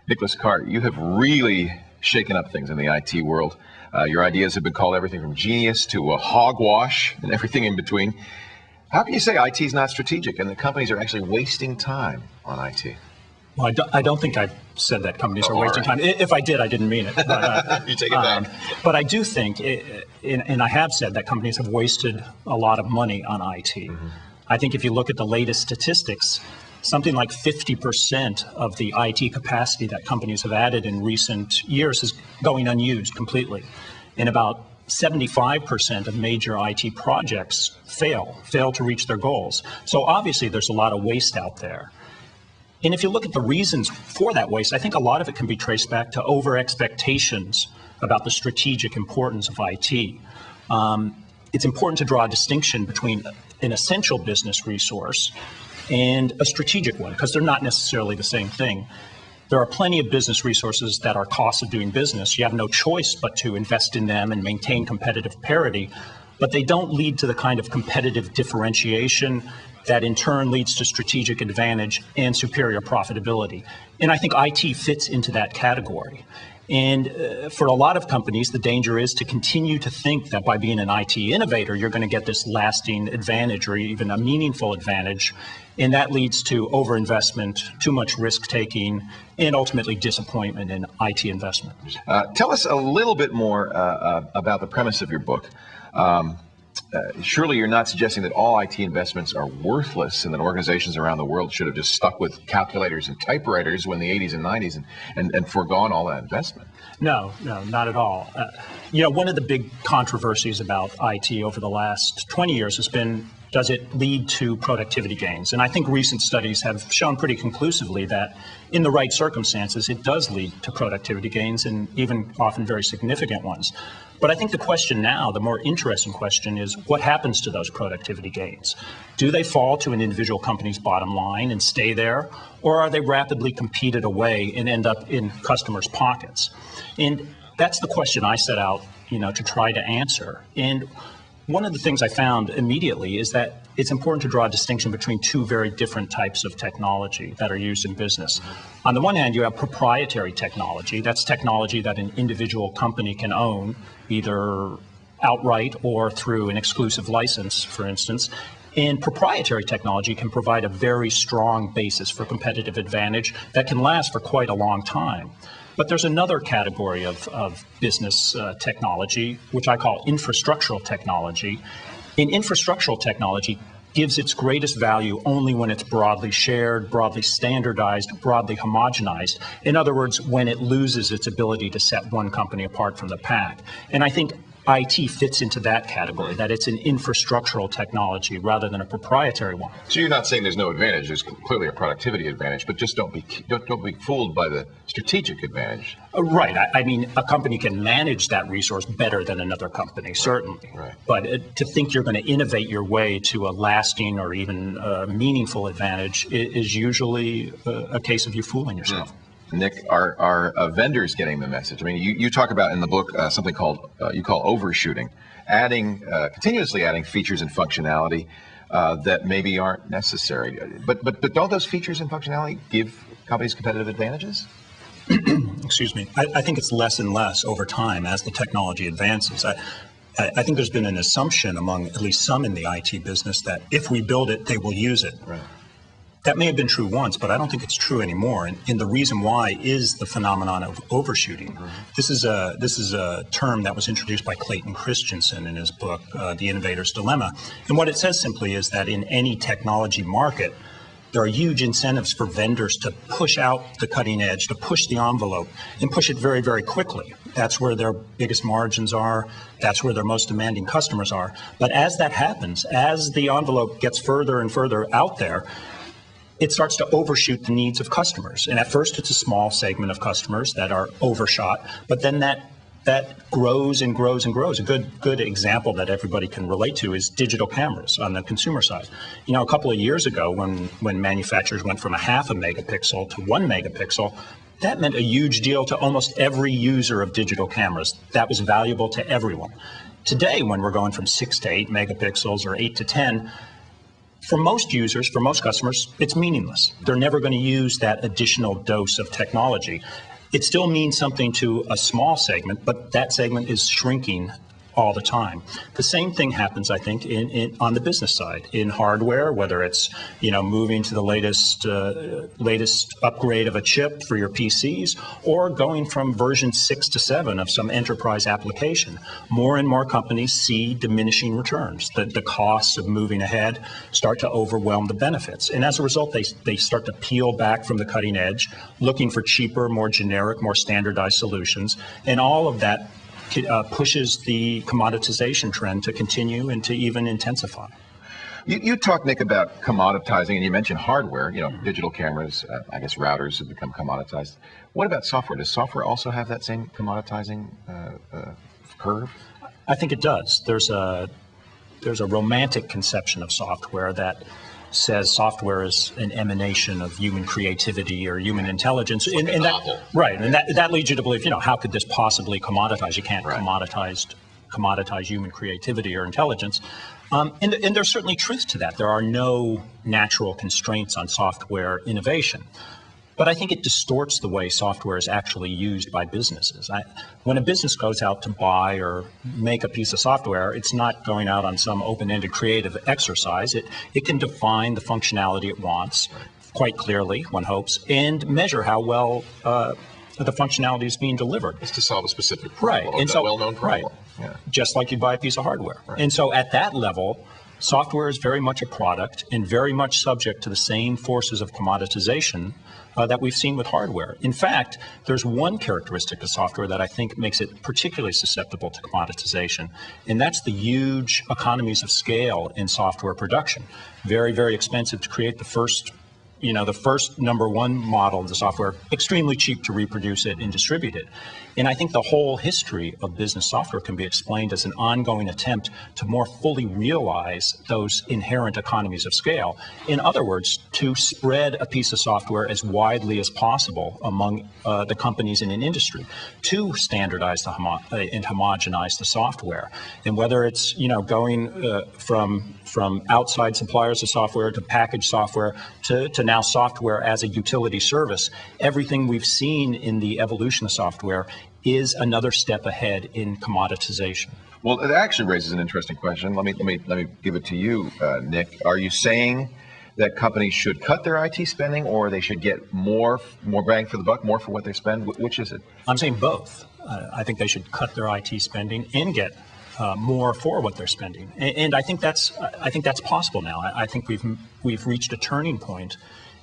Nicholas Carr, you have really shaken up things in the IT world. Your ideas have been called everything from genius to a hogwash and everything in between. How can you say IT is not strategic and that companies are actually wasting time on IT? Well, I don't think I've said that companies are wasting time. If I did, I didn't mean it. But, you take it back. But I do think, and I have said that companies have wasted a lot of money on IT. Mm-hmm. I think if you look at the latest statistics, something like 50% of the IT capacity that companies have added in recent years is going unused completely. And about 75% of major IT projects fail to reach their goals. So obviously there's a lot of waste out there. And if you look at the reasons for that waste, I think a lot of it can be traced back to over-expectations about the strategic importance of IT. It's important to draw a distinction between an essential business resource and a strategic one, because they're not necessarily the same thing. There are plenty of business resources that are costs of doing business. You have no choice but to invest in them and maintain competitive parity, but they don't lead to the kind of competitive differentiation that in turn leads to strategic advantage and superior profitability. And I think IT fits into that category. And for a lot of companies, the danger is to continue to think that by being an IT innovator, you're going to get this lasting advantage or even a meaningful advantage. And that leads to overinvestment, too much risk-taking, and ultimately disappointment in IT investment. Tell us a little bit more about the premise of your book. Surely you're not suggesting that all IT investments are worthless and that organizations around the world should have just stuck with calculators and typewriters when the 80s and 90s and foregone all that investment. No, not at all. One of the big controversies about IT over the last 20 years has been, does it lead to productivity gains? And I think recent studies have shown pretty conclusively that in the right circumstances, it does lead to productivity gains, and even often very significant ones. But I think the question now, the more interesting question, is what happens to those productivity gains? Do they fall to an individual company's bottom line and stay there, or are they rapidly competed away and end up in customers' pockets? And that's the question I set out, to try to answer. And one of the things I found immediately is that it's important to draw a distinction between two very different types of technology that are used in business. On the one hand, you have proprietary technology. That's technology that an individual company can own, either outright or through an exclusive license, for instance. And proprietary technology can provide a very strong basis for competitive advantage that can last for quite a long time. But there's another category of business technology, which I call infrastructural technology. And infrastructural technology gives its greatest value only when it's broadly shared, broadly standardized, broadly homogenized. In other words, when it loses its ability to set one company apart from the pack. And I think IT fits into that category, that it's an infrastructural technology rather than a proprietary one. So you're not saying there's no advantage. There's clearly a productivity advantage, but just don't be fooled by the strategic advantage. Right. I mean, a company can manage that resource better than another company, certainly. Right. But to think you're going to innovate your way to a lasting or even meaningful advantage is usually a case of you fooling yourself. Mm. Nick, are vendors getting the message? I mean, you talk about in the book something called you call overshooting, continuously adding features and functionality that maybe aren't necessary. But don't those features and functionality give companies competitive advantages? Excuse me. I think it's less and less over time as the technology advances. I think there's been an assumption among at least some in the IT business that if we build it, they will use it. Right. That may have been true once, but I don't think it's true anymore. And the reason why is the phenomenon of overshooting. Mm-hmm. This is a term that was introduced by Clayton Christensen in his book, The Innovator's Dilemma. And what it says simply is that in any technology market, there are huge incentives for vendors to push out the cutting edge, to push the envelope, and push it very, very quickly. That's where their biggest margins are. That's where their most demanding customers are. But as that happens, as the envelope gets further and further out there, it starts to overshoot the needs of customers. And at first, it's a small segment of customers that are overshot, but then that grows and grows and grows. A good example that everybody can relate to is digital cameras on the consumer side. A couple of years ago, when manufacturers went from 0.5 megapixel to 1 megapixel, that meant a huge deal to almost every user of digital cameras. That was valuable to everyone. Today, when we're going from 6 to 8 megapixels or 8 to 10, For most users, for most customers, it's meaningless. They're never going to use that additional dose of technology. It still means something to a small segment, but that segment is shrinking all the time. The same thing happens, I think, on the business side. In hardware, whether it's moving to the latest upgrade of a chip for your PCs, or going from version 6 to 7 of some enterprise application, more and more companies see diminishing returns. The costs of moving ahead start to overwhelm the benefits, and as a result, they start to peel back from the cutting edge, looking for cheaper, more generic, more standardized solutions, and all of that pushes the commoditization trend to continue and to even intensify. You talk, Nick, about commoditizing, and you mentioned hardware, digital cameras, I guess routers have become commoditized. What about software? Does software also have that same commoditizing curve? I think it does. There's a romantic conception of software that says software is an emanation of human creativity or human intelligence. Like and that leads you to believe, how could this possibly commoditize? You can't commoditize human creativity or intelligence. And there's certainly truth to that. There are no natural constraints on software innovation. But I think it distorts the way software is actually used by businesses. When a business goes out to buy or make a piece of software, it's not going out on some open-ended creative exercise. It can define the functionality it wants quite clearly, one hopes, and measure how well the functionality is being delivered. It's to solve a specific problem, and so, well-known problem. Right. Yeah. Just like you'd buy a piece of hardware. Right. And so at that level, software is very much a product and very much subject to the same forces of commoditization that we've seen with hardware. In fact, there's one characteristic of software that I think makes it particularly susceptible to commoditization, and that's the huge economies of scale in software production. Very, very expensive to create the first number one model of the software, extremely cheap to reproduce it and distribute it. And I think the whole history of business software can be explained as an ongoing attempt to more fully realize those inherent economies of scale. In other words, to spread a piece of software as widely as possible among the companies in an industry, to standardize and homogenize the software. And whether it's going from outside suppliers of software to packaged software to now software as a utility service, everything we've seen in the evolution of software is another step ahead in commoditization. Well, it actually raises an interesting question. Let me give it to you, Nick. Are you saying that companies should cut their IT spending, or they should get more bang for the buck, more for what they spend? Which is it? I'm saying both. I think they should cut their IT spending and get more for what they're spending, and I think that's possible now. I think we've reached a turning point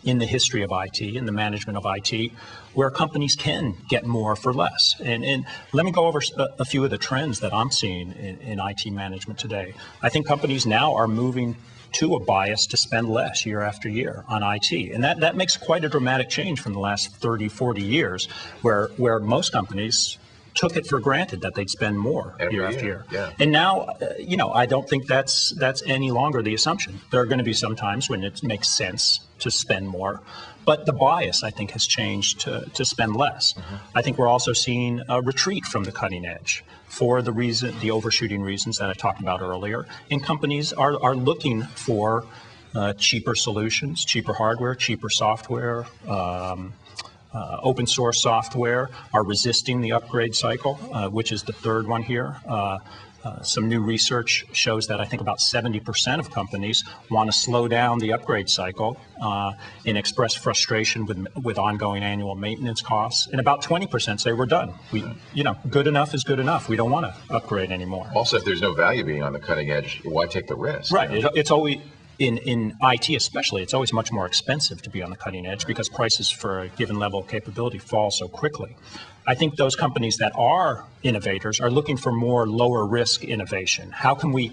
in the history of IT and the management of IT, where companies can get more for less. And let me go over a few of the trends that I'm seeing in IT management today. I think companies now are moving to a bias to spend less year after year on IT. And that makes quite a dramatic change from the last 30, 40 years, where most companies took it for granted that they'd spend more year after year. Yeah. And now, I don't think that's any longer the assumption. There are going to be some times when it makes sense to spend more, but the bias, I think, has changed to spend less. Mm-hmm. I think we're also seeing a retreat from the cutting edge for the overshooting reasons that I talked about earlier. And companies are looking for cheaper solutions, cheaper hardware, cheaper software, open source software, are resisting the upgrade cycle, which is the third one here. Some new research shows that I think about 70% of companies want to slow down the upgrade cycle and express frustration with ongoing annual maintenance costs. And about 20% say we're done. Good enough is good enough. We don't want to upgrade anymore. Also, if there's no value being on the cutting edge, why take the risk? Right. It's always... In IT especially, it's always much more expensive to be on the cutting edge because prices for a given level of capability fall so quickly. I think those companies that are innovators are looking for more lower risk innovation. How can we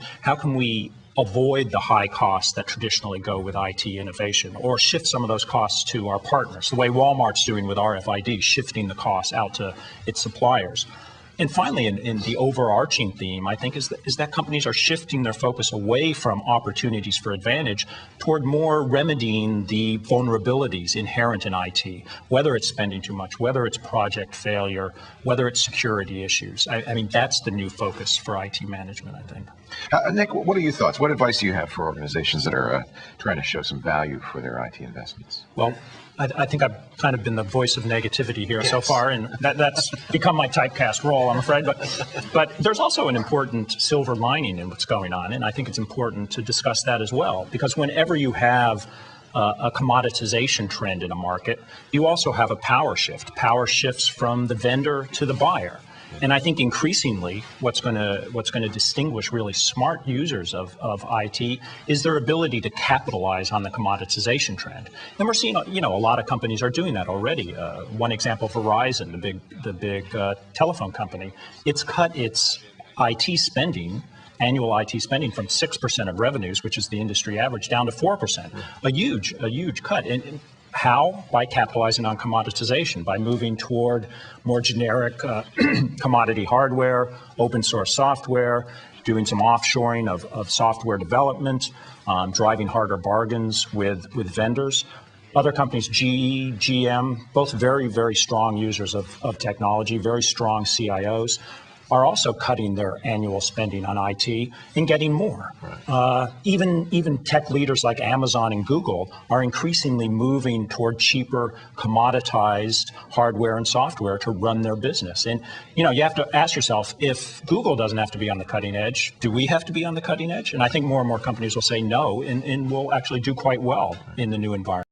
avoid the high costs that traditionally go with IT innovation, or shift some of those costs to our partners, the way Walmart's doing with RFID, shifting the costs out to its suppliers. And finally, in the overarching theme, I think, is that companies are shifting their focus away from opportunities for advantage toward more remedying the vulnerabilities inherent in IT, whether it's spending too much, whether it's project failure, whether it's security issues. I mean, that's the new focus for IT management, I think. Nick, what are your thoughts? What advice do you have for organizations that are trying to show some value for their IT investments? Well, I think I've kind of been the voice of negativity here so far, and that's become my typecast role, I'm afraid. But there's also an important silver lining in what's going on, and I think it's important to discuss that as well, because whenever you have a commoditization trend in a market, you also have a power shift. Power shifts from the vendor to the buyer. And I think increasingly what's going to distinguish really smart users of IT is their ability to capitalize on the commoditization trend. And we're seeing, a lot of companies are doing that already. One example, Verizon, the big telephone company, it's cut its IT spending, annual IT spending, from 6% of revenues, which is the industry average, down to 4%. A huge cut. And how? By capitalizing on commoditization, by moving toward more generic commodity hardware, open source software, doing some offshoring of software development, driving harder bargains with vendors. Other companies, GE, GM, both very, very strong users of technology, very strong CIOs, are also cutting their annual spending on IT and getting more. Right. Even tech leaders like Amazon and Google are increasingly moving toward cheaper, commoditized hardware and software to run their business. And you have to ask yourself, if Google doesn't have to be on the cutting edge, do we have to be on the cutting edge? And I think more and more companies will say no, and will actually do quite well in the new environment.